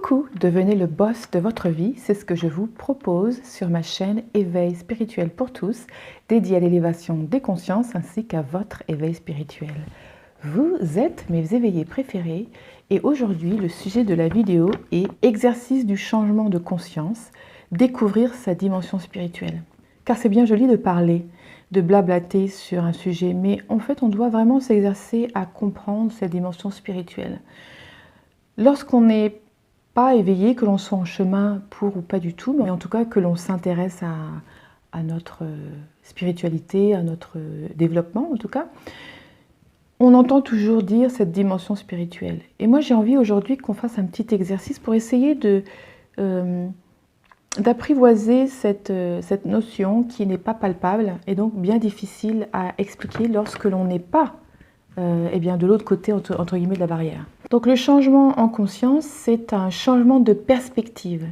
Coucou, devenez le boss de votre vie, c'est ce que je vous propose sur ma chaîne Éveil spirituel pour tous, dédiée à l'élévation des consciences ainsi qu'à votre éveil spirituel. Vous êtes mes éveillés préférés et aujourd'hui le sujet de la vidéo est exercice du changement de conscience, découvrir sa dimension spirituelle. Car c'est bien joli de parler, de blablater sur un sujet, mais en fait on doit vraiment s'exercer à comprendre cette dimension spirituelle. Lorsqu'on n'est pas éveillé, que l'on soit en chemin pour ou pas du tout, mais en tout cas que l'on s'intéresse à notre spiritualité, à notre développement en tout cas, on entend toujours dire cette dimension spirituelle. Et moi j'ai envie aujourd'hui qu'on fasse un petit exercice pour essayer d'apprivoiser cette notion qui n'est pas palpable et donc bien difficile à expliquer lorsque l'on n'est pas de l'autre côté entre guillemets de la barrière. Donc le changement en conscience, c'est un changement de perspective.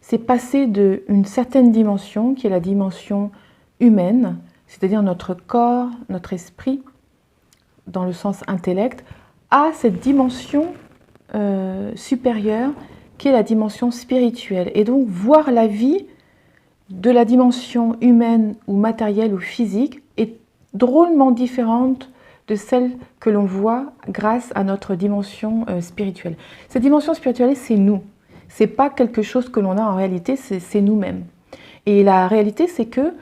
C'est passer d'une certaine dimension, qui est la dimension humaine, c'est-à-dire notre corps, notre esprit, dans le sens intellect, à cette dimension supérieure, qui est la dimension spirituelle. Et donc voir la vie de la dimension humaine ou matérielle ou physique est drôlement différente de celle que l'on voit grâce à notre dimension spirituelle. Cette dimension spirituelle, c'est nous. C'est pas quelque chose que l'on a en réalité, c'est nous-mêmes. Et la réalité, c'est que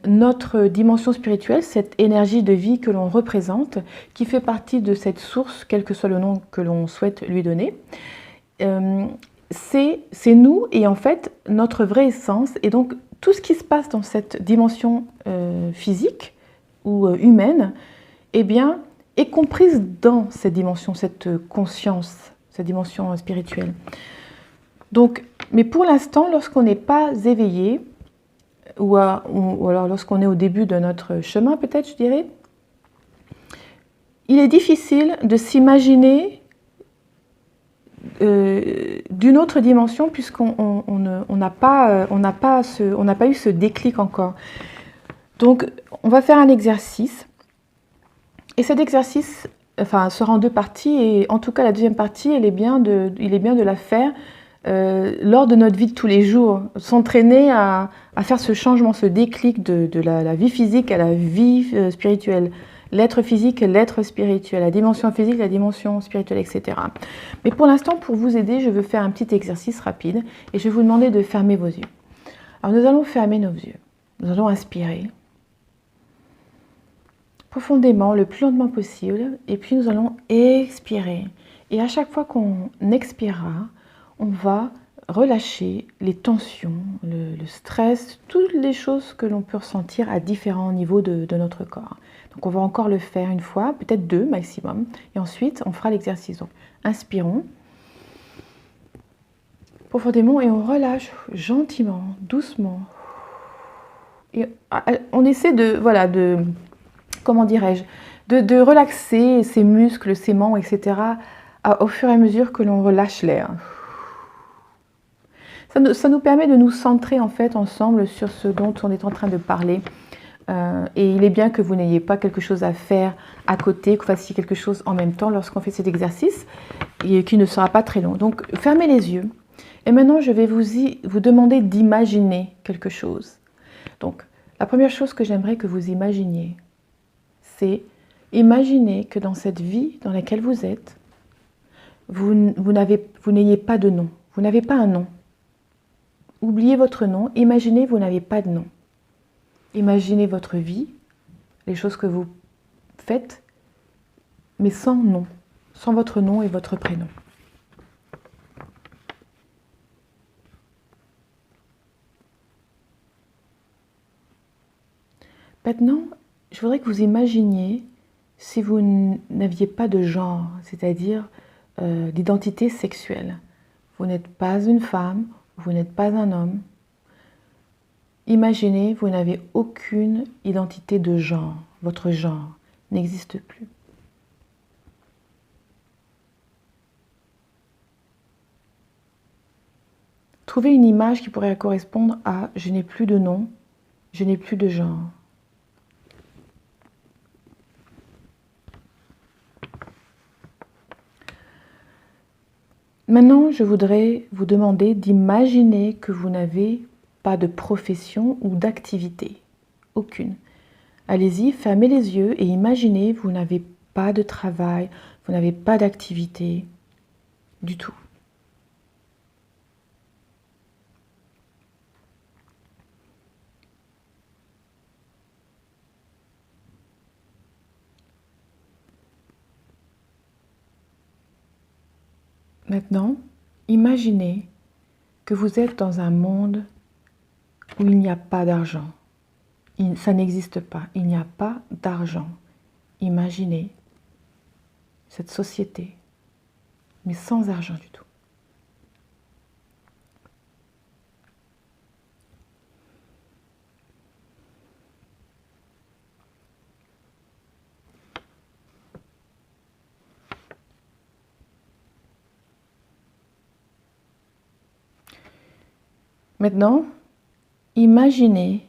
notre dimension spirituelle, cette énergie de vie que l'on représente, qui fait partie de cette source, quel que soit le nom que l'on souhaite lui donner, c'est nous et en fait notre vraie essence. Et donc tout ce qui se passe dans cette dimension physique ou humaine, eh bien, est comprise dans cette dimension, cette conscience, cette dimension spirituelle. Donc, mais pour l'instant, lorsqu'on n'est pas éveillé, ou alors lorsqu'on est au début de notre chemin, peut-être, je dirais, il est difficile de s'imaginer d'une autre dimension puisqu'on n'a pas eu ce déclic encore. Donc, on va faire un exercice. Et cet exercice sera en deux parties, et en tout cas la deuxième partie, il est bien de la faire lors de notre vie de tous les jours, s'entraîner à faire ce changement, ce déclic de la vie physique à la vie spirituelle, l'être physique, l'être spirituel, la dimension physique, la dimension spirituelle, etc. Mais pour l'instant, pour vous aider, je veux faire un petit exercice rapide, et je vais vous demander de fermer vos yeux. Alors nous allons fermer nos yeux, nous allons inspirer profondément, le plus lentement possible, et puis nous allons expirer. Et à chaque fois qu'on expirera, on va relâcher les tensions, le stress, toutes les choses que l'on peut ressentir à différents niveaux de notre corps. Donc on va encore le faire une fois, peut-être deux maximum, et ensuite on fera l'exercice. Donc inspirons profondément et on relâche gentiment, doucement. Et on essaie comment dirais-je, de relaxer ses muscles, ses membres, etc. Au fur et à mesure que l'on relâche l'air. Ça nous permet de nous centrer en fait ensemble sur ce dont on est en train de parler. Et il est bien que vous n'ayez pas quelque chose à faire à côté, que vous fassiez quelque chose en même temps lorsqu'on fait cet exercice, et qui ne sera pas très long. Donc fermez les yeux. Et maintenant je vais vous demander d'imaginer quelque chose. Donc la première chose que j'aimerais que vous imaginiez, c'est imaginer que dans cette vie dans laquelle vous êtes, vous n'ayez pas de nom, vous n'avez pas un nom. Oubliez votre nom, imaginez vous n'avez pas de nom. Imaginez votre vie, les choses que vous faites, mais sans nom, sans votre nom et votre prénom. Maintenant, je voudrais que vous imaginiez si vous n'aviez pas de genre, c'est-à-dire d'identité sexuelle. Vous n'êtes pas une femme, vous n'êtes pas un homme. Imaginez, vous n'avez aucune identité de genre. Votre genre n'existe plus. Trouvez une image qui pourrait correspondre à « je n'ai plus de nom, je n'ai plus de genre ». Maintenant, je voudrais vous demander d'imaginer que vous n'avez pas de profession ou d'activité. Aucune. Allez-y, fermez les yeux et imaginez, vous n'avez pas de travail, vous n'avez pas d'activité du tout. Maintenant, imaginez que vous êtes dans un monde où il n'y a pas d'argent. Ça n'existe pas. Il n'y a pas d'argent. Imaginez cette société, mais sans argent du tout. Maintenant, imaginez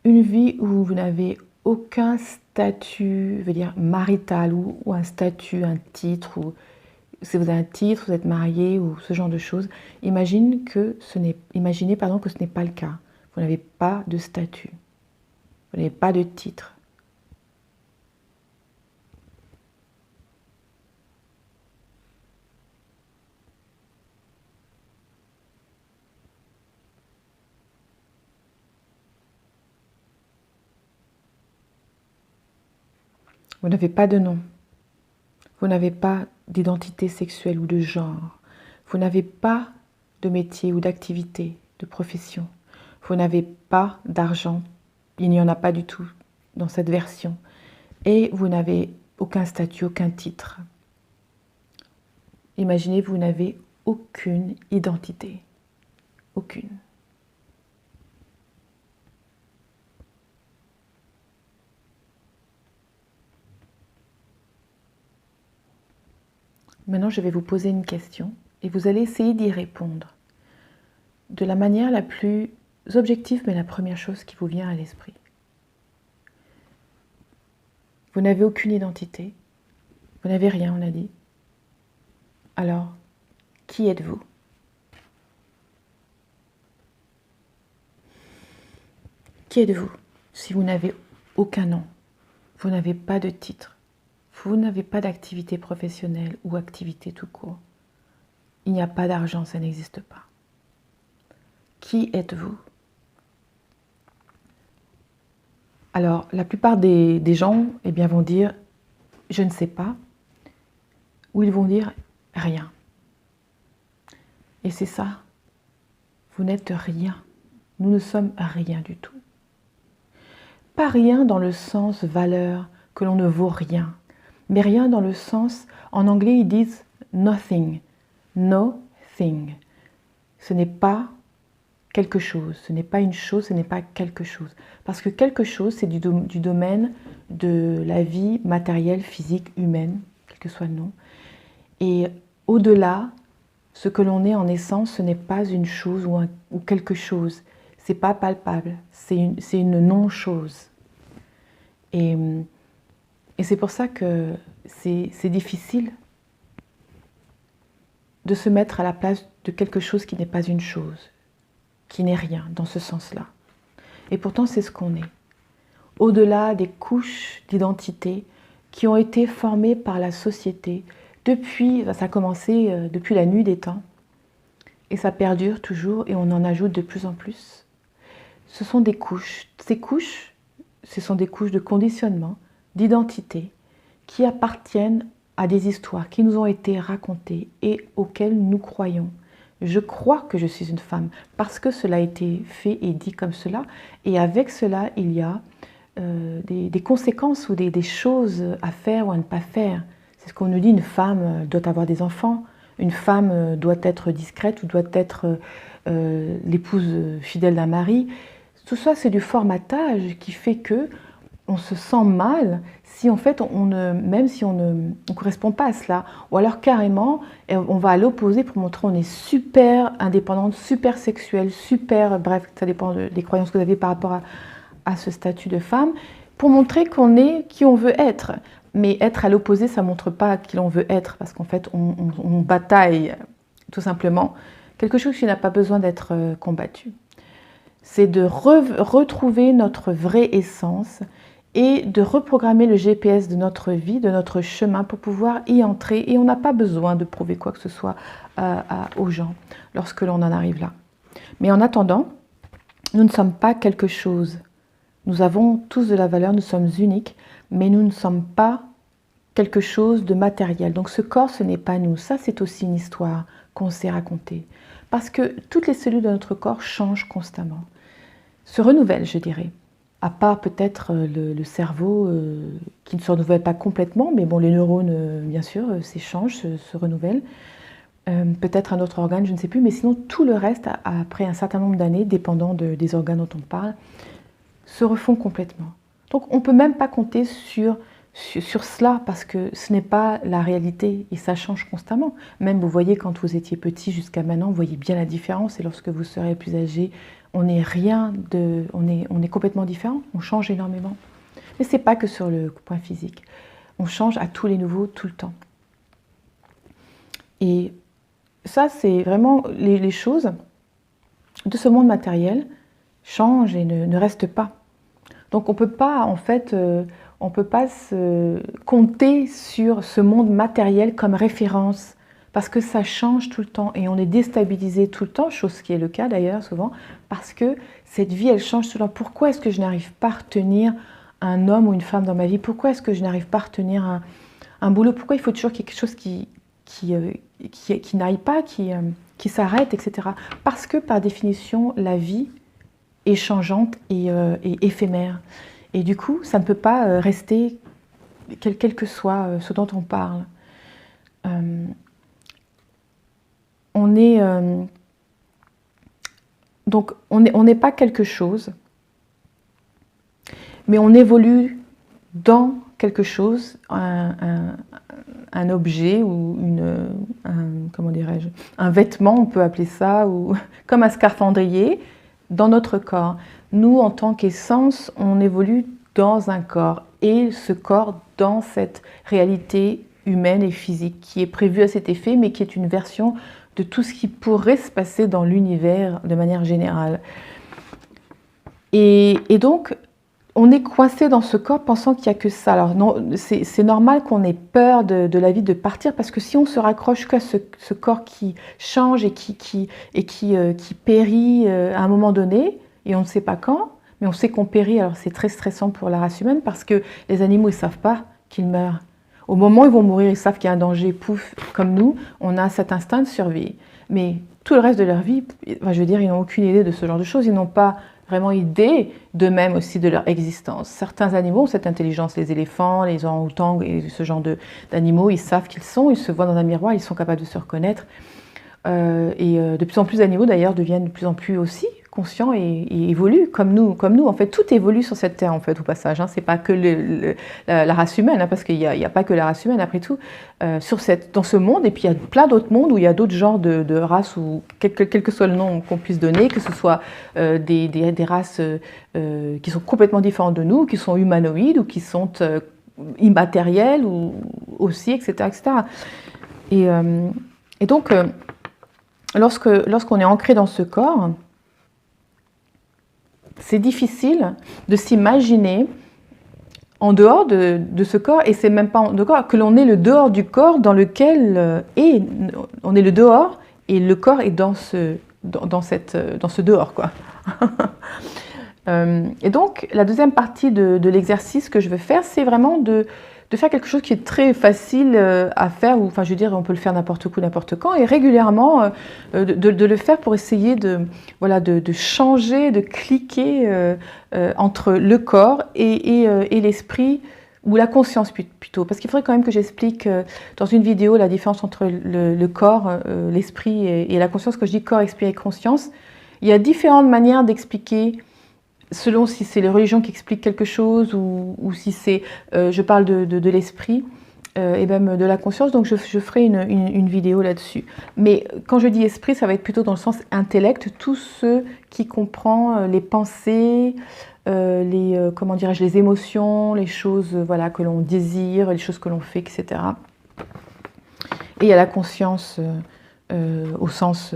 une vie où vous n'avez aucun statut, je veux dire marital ou un statut, un titre, ou si vous avez un titre, vous êtes marié ou ce genre de choses. Imaginez que ce n'est pas le cas. Vous n'avez pas de statut, vous n'avez pas de titre. Vous n'avez pas de nom. Vous n'avez pas d'identité sexuelle ou de genre. Vous n'avez pas de métier ou d'activité, de profession. Vous n'avez pas d'argent. Il n'y en a pas du tout dans cette version. Et vous n'avez aucun statut, aucun titre. Imaginez, vous n'avez aucune identité. Aucune. Maintenant, je vais vous poser une question et vous allez essayer d'y répondre de la manière la plus objective, mais la première chose qui vous vient à l'esprit. Vous n'avez aucune identité, vous n'avez rien, on a dit. Alors, qui êtes-vous? Qui êtes-vous si vous n'avez aucun nom, vous n'avez pas de titre, vous n'avez pas d'activité professionnelle ou activité tout court. Il n'y a pas d'argent, ça n'existe pas. Qui êtes-vous? Alors, la plupart des gens vont dire « je ne sais pas » ou ils vont dire « rien ». Et c'est ça, vous n'êtes rien. Nous ne sommes rien du tout. Pas rien dans le sens valeur, que l'on ne vaut rien, mais rien dans le sens, en anglais ils disent nothing, no thing. Ce n'est pas quelque chose, ce n'est pas une chose, ce n'est pas quelque chose. Parce que quelque chose, c'est du domaine de la vie matérielle, physique, humaine, quel que soit le nom. Et au-delà, ce que l'on est en essence, ce n'est pas une chose ou quelque chose. C'est pas palpable, c'est une non-chose. Et c'est pour ça que c'est difficile de se mettre à la place de quelque chose qui n'est pas une chose, qui n'est rien dans ce sens-là. Et pourtant, c'est ce qu'on est. Au-delà des couches d'identité qui ont été formées par la société, ça a commencé depuis la nuit des temps, et ça perdure toujours, et on en ajoute de plus en plus. Ce sont des couches. Ces couches, ce sont des couches de conditionnement, d'identité, qui appartiennent à des histoires qui nous ont été racontées et auxquelles nous croyons. Je crois que je suis une femme parce que cela a été fait et dit comme cela. Et avec cela, il y a des conséquences ou des choses à faire ou à ne pas faire. C'est ce qu'on nous dit, une femme doit avoir des enfants, une femme doit être discrète ou doit être l'épouse fidèle d'un mari. Tout ça, c'est du formatage qui fait que on se sent mal si en fait même si on ne correspond pas à cela, ou alors carrément on va à l'opposé pour montrer qu'on est super indépendante, super sexuelle, super, bref, ça dépend des croyances que vous avez par rapport à ce statut de femme, pour montrer qu'on est qui on veut être. Mais être à l'opposé, ça ne montre pas qui l'on veut être, parce qu'en fait on bataille tout simplement, quelque chose qui n'a pas besoin d'être combattu. C'est de retrouver notre vraie essence et de reprogrammer le GPS de notre vie, de notre chemin pour pouvoir y entrer. Et on n'a pas besoin de prouver quoi que ce soit aux gens lorsque l'on en arrive là. Mais en attendant, nous ne sommes pas quelque chose. Nous avons tous de la valeur, nous sommes uniques, mais nous ne sommes pas quelque chose de matériel. Donc ce corps, ce n'est pas nous. Ça, c'est aussi une histoire qu'on s'est racontée. Parce que toutes les cellules de notre corps changent constamment, se renouvellent, je dirais. À part peut-être le cerveau qui ne se renouvelle pas complètement, mais bon, les neurones, bien sûr, s'échangent, se renouvellent. Peut-être un autre organe, je ne sais plus, mais sinon tout le reste, après un certain nombre d'années, dépendant des organes dont on parle, se refont complètement. Donc on ne peut même pas compter sur cela parce que ce n'est pas la réalité et ça change constamment. Même vous voyez quand vous étiez petit jusqu'à maintenant, vous voyez bien la différence et lorsque vous serez plus âgé, on est complètement différent, on change énormément. Mais ce n'est pas que sur le point physique, on change à tous les niveaux tout le temps. Et ça c'est vraiment les choses de ce monde matériel changent et ne restent pas. Donc on peut pas en fait, on peut pas se compter sur ce monde matériel comme référence parce que ça change tout le temps et on est déstabilisé tout le temps, chose qui est le cas d'ailleurs souvent, parce que cette vie elle change tout le temps. Pourquoi est-ce que je n'arrive pas à retenir un homme ou une femme dans ma vie? Pourquoi est-ce que je n'arrive pas à retenir un boulot? Pourquoi il faut toujours quelque chose qui n'aille pas, qui s'arrête, etc. Parce que par définition, la vie est changeante et éphémère. Et du coup, ça ne peut pas rester, quel que soit ce dont on parle. Donc, on n'est pas quelque chose, mais on évolue dans quelque chose, un objet ou comment dirais-je, un vêtement, on peut appeler ça, ou comme un scaphandrier dans notre corps. Nous, en tant qu'essence, on évolue dans un corps et ce corps dans cette réalité humaine et physique qui est prévue à cet effet, mais qui est une version de tout ce qui pourrait se passer dans l'univers de manière générale. Et donc, on est coincé dans ce corps pensant qu'il n'y a que ça. Alors c'est normal qu'on ait peur de la vie de partir parce que si on se raccroche qu'à ce corps qui change et qui périt à un moment donné, et on ne sait pas quand, mais on sait qu'on périt, alors c'est très stressant pour la race humaine parce que les animaux ils ne savent pas qu'ils meurent. Au moment où ils vont mourir, ils savent qu'il y a un danger, pouf, comme nous, on a cet instinct de survie. Mais tout le reste de leur vie, je veux dire, ils n'ont aucune idée de ce genre de choses, ils n'ont pas vraiment idée d'eux-mêmes aussi de leur existence. Certains animaux ont cette intelligence, les éléphants, les orang-outans et ce genre d'animaux, ils savent qu'ils sont, ils se voient dans un miroir, ils sont capables de se reconnaître. De plus en plus d'animaux d'ailleurs deviennent de plus en plus aussi conscients et évoluent comme nous. En fait, tout évolue sur cette terre en fait au passage. Hein. C'est pas que la race humaine, hein, parce qu'il n'y a pas que la race humaine après tout dans ce monde. Et puis il y a plein d'autres mondes où il y a d'autres genres de races ou quel que soit le nom qu'on puisse donner, que ce soit des races qui sont complètement différentes de nous, qui sont humanoïdes ou qui sont immatérielles ou aussi, etc., etc. Et donc lorsqu'on est ancré dans ce corps, c'est difficile de s'imaginer en dehors de ce corps, et c'est même pas en dehors, que l'on est le dehors du corps dans lequel on est le dehors, et le corps est dans ce dehors, quoi. Et donc, la deuxième partie de l'exercice que je veux faire, c'est vraiment de faire quelque chose qui est très facile à faire, ou enfin je veux dire on peut le faire n'importe où, n'importe quand, et régulièrement de le faire pour essayer de changer, de cliquer entre le corps et l'esprit, ou la conscience plutôt, parce qu'il faudrait quand même que j'explique dans une vidéo la différence entre le corps, l'esprit et la conscience. Quand je dis corps, esprit et conscience, il y a différentes manières d'expliquer selon si c'est les religions qui expliquent quelque chose ou si c'est, je parle de l'esprit et même de la conscience, donc je ferai une vidéo là-dessus. Mais quand je dis esprit, ça va être plutôt dans le sens intellect, tout ce qui comprend les pensées, comment dirais-je, les émotions, les choses que l'on désire, les choses que l'on fait, etc. Et il y a la conscience au sens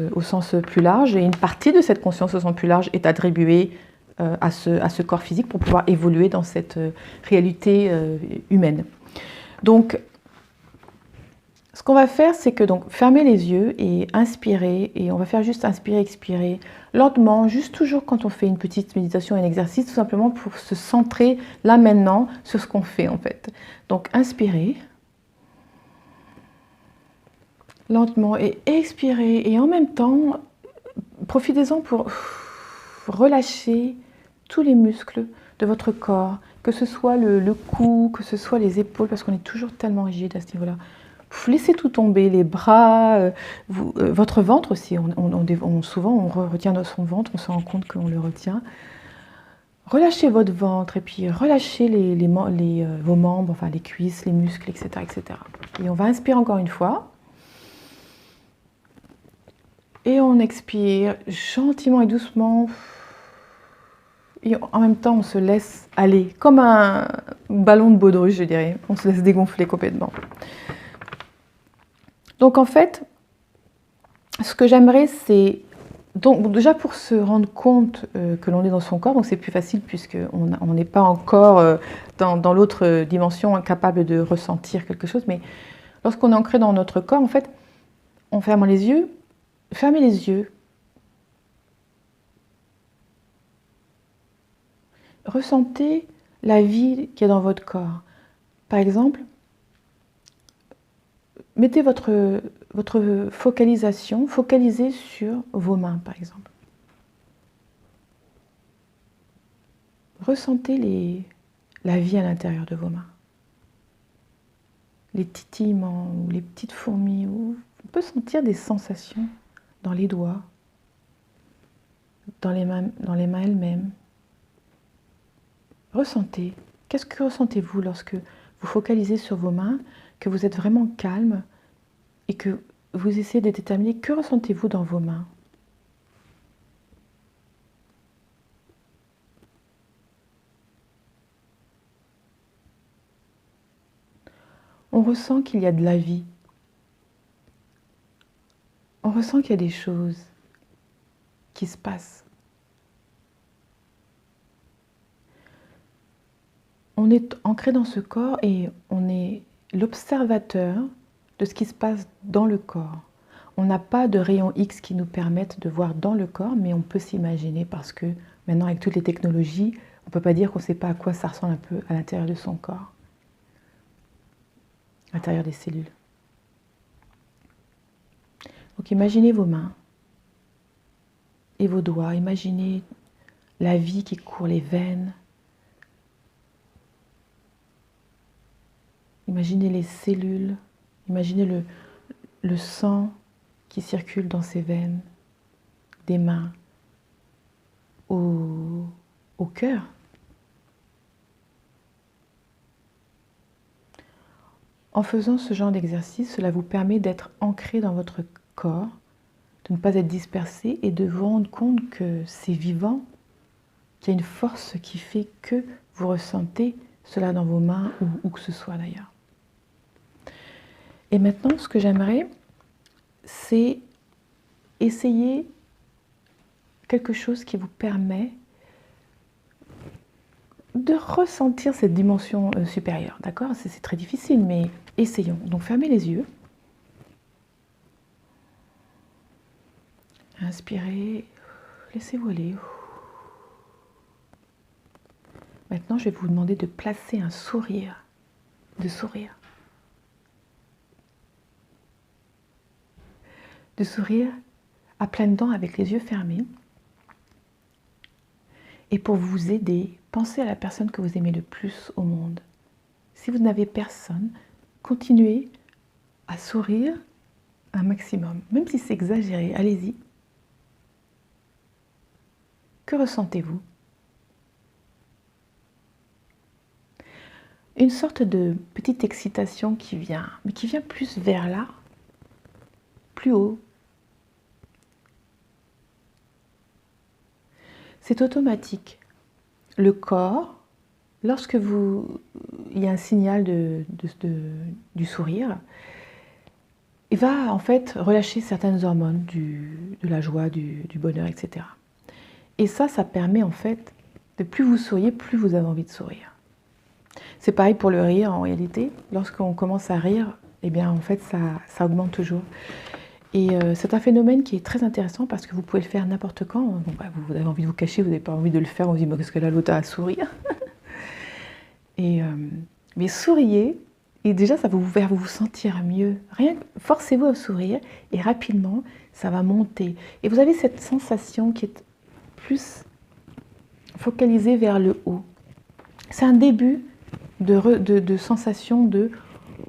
plus large, et une partie de cette conscience au sens plus large est attribuée à ce corps physique pour pouvoir évoluer dans cette réalité humaine. Donc, ce qu'on va faire, c'est que donc fermer les yeux et inspirer, et on va faire juste inspirer, expirer, lentement, juste toujours quand on fait une petite méditation, un exercice, tout simplement pour se centrer là maintenant sur ce qu'on fait en fait. Donc inspirer, lentement, et expirer, et en même temps, profitez-en pour relâcher tous les muscles de votre corps, que ce soit le cou, que ce soit les épaules, parce qu'on est toujours tellement rigide à ce niveau-là. Vous laissez tout tomber, les bras, votre ventre aussi. Souvent, on retient son ventre, on se rend compte qu'on le retient. Relâchez votre ventre et puis relâchez vos membres, enfin les cuisses, les muscles, etc., etc. Et on va inspirer encore une fois. Et on expire gentiment et doucement. Et en même temps, on se laisse aller, comme un ballon de baudruche, je dirais. On se laisse dégonfler complètement. Donc en fait, ce que j'aimerais, c'est... Donc déjà pour se rendre compte que l'on est dans son corps, donc c'est plus facile puisqu'on n'est pas encore dans l'autre dimension incapable de ressentir quelque chose, mais lorsqu'on est ancré dans notre corps, en fait, on ferme les yeux, fermez les yeux, ressentez la vie qui est dans votre corps. Par exemple, mettez votre focalisation, focalisez sur vos mains, par exemple. Ressentez la vie à l'intérieur de vos mains. Les titillements ou les petites fourmis. On peut sentir des sensations dans les doigts, dans les mains elles-mêmes. Ressentez. Qu'est-ce que ressentez-vous lorsque vous focalisez sur vos mains, que vous êtes vraiment calme et que vous essayez de déterminer que ressentez-vous dans vos mains? On ressent qu'il y a de la vie. On ressent qu'il y a des choses qui se passent. On est ancré dans ce corps et on est l'observateur de ce qui se passe dans le corps. On n'a pas de rayons X qui nous permettent de voir dans le corps, mais on peut s'imaginer parce que maintenant avec toutes les technologies, on ne peut pas dire qu'on ne sait pas à quoi ça ressemble un peu à l'intérieur de son corps, à l'intérieur des cellules. Donc imaginez vos mains et vos doigts, imaginez la vie qui court, les veines. Imaginez les cellules, imaginez le sang qui circule dans ces veines, des mains au cœur. En faisant ce genre d'exercice, cela vous permet d'être ancré dans votre corps, de ne pas être dispersé et de vous rendre compte que c'est vivant, qu'il y a une force qui fait que vous ressentez cela dans vos mains ou où que ce soit d'ailleurs. Et maintenant, ce que j'aimerais, c'est essayer quelque chose qui vous permet de ressentir cette dimension supérieure. D'accord? C'est très difficile, mais essayons. Donc, fermez les yeux. Inspirez, laissez-vous aller. Maintenant, je vais vous demander de placer un sourire, de sourire. De sourire à pleines dents avec les yeux fermés. Et pour vous aider, pensez à la personne que vous aimez le plus au monde. Si vous n'avez personne, continuez à sourire un maximum, même si c'est exagéré, allez-y. Que ressentez-vous? Une sorte de petite excitation qui vient, mais qui vient plus vers là, plus haut. C'est automatique. Le corps, lorsque il y a un signal du sourire, il va en fait relâcher certaines hormones de la joie, du bonheur, etc. Et ça permet en fait de plus vous souriez, plus vous avez envie de sourire. C'est pareil pour le rire en réalité. Lorsqu'on commence à rire, eh bien en fait ça augmente toujours. Et c'est un phénomène qui est très intéressant parce que vous pouvez le faire n'importe quand. Bon, bah, vous avez envie de vous cacher, vous n'avez pas envie de le faire, on se dit qu'est-ce que là l'autre a à sourire. Et, mais souriez, et déjà ça va vous faire vous sentir mieux. Rien, forcez-vous à sourire et rapidement ça va monter. Et vous avez cette sensation qui est plus focalisée vers le haut. C'est un début de sensation de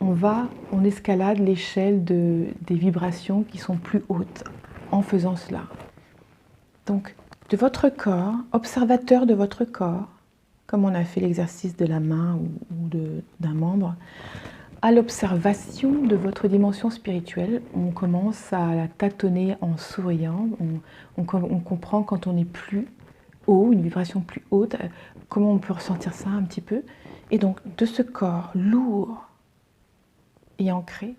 on escalade l'échelle des vibrations qui sont plus hautes en faisant cela. Donc, de votre corps, observateur de votre corps, comme on a fait l'exercice de la main ou d'un membre, à l'observation de votre dimension spirituelle, on commence à la tâtonner en souriant, on comprend quand on est plus haut, une vibration plus haute, comment on peut ressentir ça un petit peu. Et donc, de ce corps lourd et ancré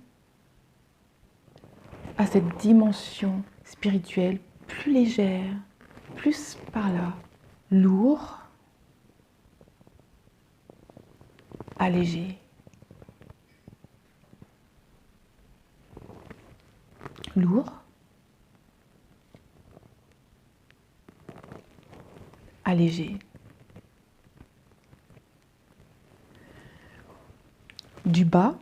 à cette dimension spirituelle plus légère, plus par là, lourd, allégé. Lourd, allégé. Du bas,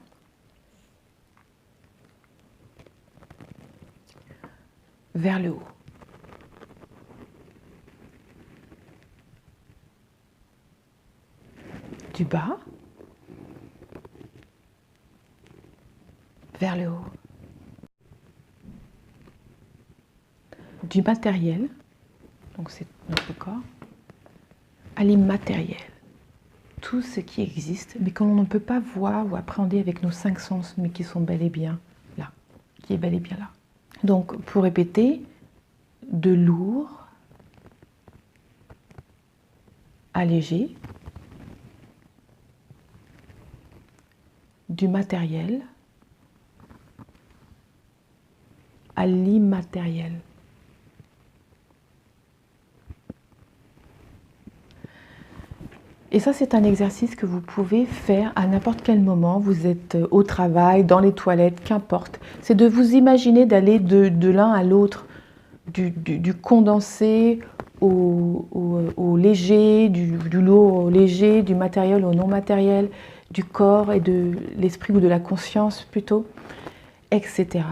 vers le haut. Du bas, vers le haut. Du matériel, donc c'est notre corps, à l'immatériel. Tout ce qui existe, mais qu'on ne peut pas voir ou appréhender avec nos 5 sens, mais qui sont bel et bien là, qui est bel et bien là. Donc, pour répéter, de lourd, allégé, du matériel à l'immatériel. Et ça, c'est un exercice que vous pouvez faire à n'importe quel moment. Vous êtes au travail, dans les toilettes, qu'importe. C'est de vous imaginer d'aller de l'un à l'autre, du condensé au léger, du lourd au léger, du matériel au non matériel, du corps et de l'esprit ou de la conscience plutôt, etc.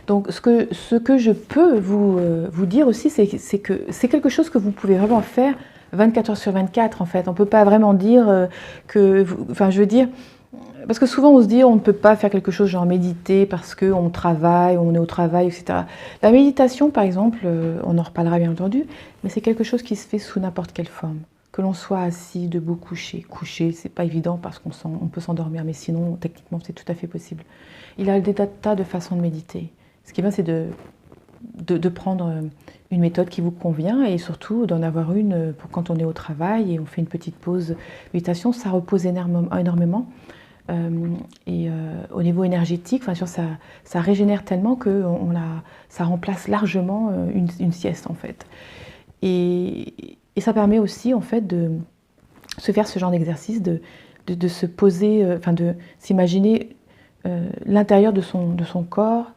Donc ce que je peux vous dire aussi, c'est que c'est quelque chose que vous pouvez vraiment faire 24 heures sur 24 en fait. On ne peut pas vraiment dire que... Enfin je veux dire, parce que souvent on se dit on ne peut pas faire quelque chose genre méditer parce qu'on travaille, on est au travail, etc. La méditation par exemple, on en reparlera bien entendu, mais c'est quelque chose qui se fait sous n'importe quelle forme. Que l'on soit assis, debout, couché. Couché, c'est pas évident parce on peut s'endormir, mais sinon techniquement c'est tout à fait possible. Il y a des tas de façons de méditer. Ce qui est bien, c'est de prendre une méthode qui vous convient et surtout d'en avoir une pour quand on est au travail et on fait une petite pause méditation. Ça repose énormément. Au niveau énergétique, enfin, ça régénère tellement que ça remplace largement une sieste en fait. Et ça permet aussi en fait de se faire ce genre d'exercice, de se poser, enfin de s'imaginer l'intérieur de son corps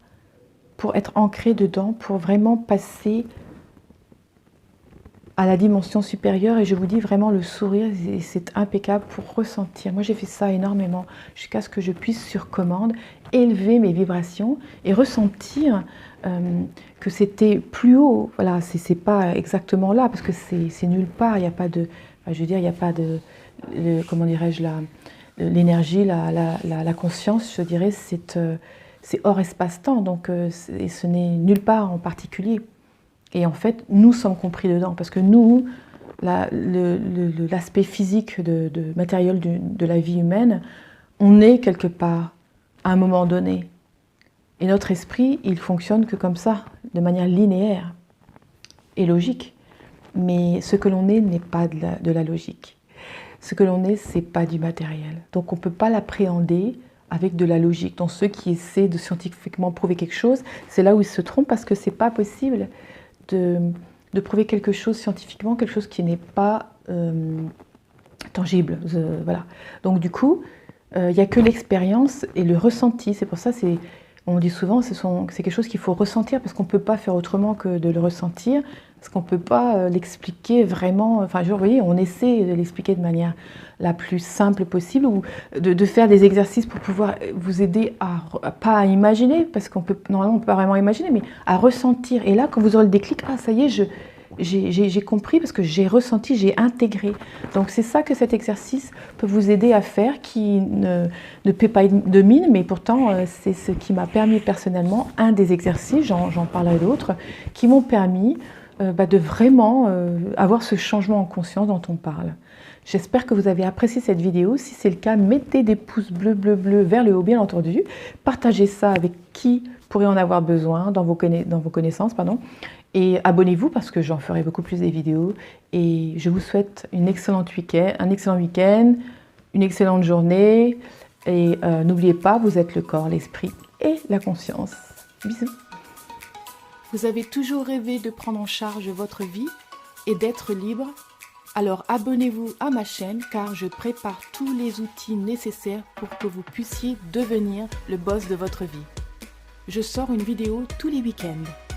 pour être ancré dedans, pour vraiment passer à la dimension supérieure. Et je vous dis vraiment, le sourire, c'est impeccable pour ressentir. Moi, j'ai fait ça énormément, jusqu'à ce que je puisse, sur commande, élever mes vibrations et ressentir que c'était plus haut. Voilà, c'est pas exactement là, parce que c'est nulle part. Il n'y a pas de... Enfin, je veux dire, il n'y a pas de... comment dirais-je, l'énergie, la conscience, je dirais, c'est hors espace-temps, donc ce n'est nulle part en particulier. Et en fait, nous sommes compris dedans, parce que nous, l'aspect physique matériel de la vie humaine, on est quelque part, à un moment donné. Et notre esprit, il fonctionne que comme ça, de manière linéaire et logique. Mais ce que l'on est n'est pas de la logique. Ce que l'on est, c'est pas du matériel. Donc on ne peut pas l'appréhender avec de la logique. Donc ceux qui essaient de scientifiquement prouver quelque chose, c'est là où ils se trompent parce que c'est pas possible de prouver quelque chose scientifiquement, quelque chose qui n'est pas tangible. Voilà. Donc du coup, il n'y a que l'expérience et le ressenti. C'est pour ça, on dit souvent, c'est quelque chose qu'il faut ressentir parce qu'on ne peut pas faire autrement que de le ressentir, parce qu'on ne peut pas l'expliquer vraiment. Enfin, vous voyez, on essaie de l'expliquer de manière la plus simple possible ou de faire des exercices pour pouvoir vous aider pas à imaginer, parce normalement on ne peut pas vraiment imaginer, mais à ressentir. Et là, quand vous aurez le déclic, ah ça y est, j'ai compris parce que j'ai ressenti, j'ai intégré. Donc c'est ça que cet exercice peut vous aider à faire, qui ne paie pas de mine, mais pourtant c'est ce qui m'a permis personnellement, un des exercices, j'en parlerai d'autres, qui m'ont permis de vraiment avoir ce changement en conscience dont on parle. J'espère que vous avez apprécié cette vidéo. Si c'est le cas, mettez des pouces bleus vers le haut, bien entendu. Partagez ça avec qui pourrait en avoir besoin dans vos connaissances. Et abonnez-vous parce que j'en ferai beaucoup plus des vidéos. Et je vous souhaite un excellent week-end, une excellente journée. Et n'oubliez pas, vous êtes le corps, l'esprit et la conscience. Bisous. Vous avez toujours rêvé de prendre en charge votre vie et d'être libre? Alors abonnez-vous à ma chaîne car je prépare tous les outils nécessaires pour que vous puissiez devenir le boss de votre vie. Je sors une vidéo tous les week-ends.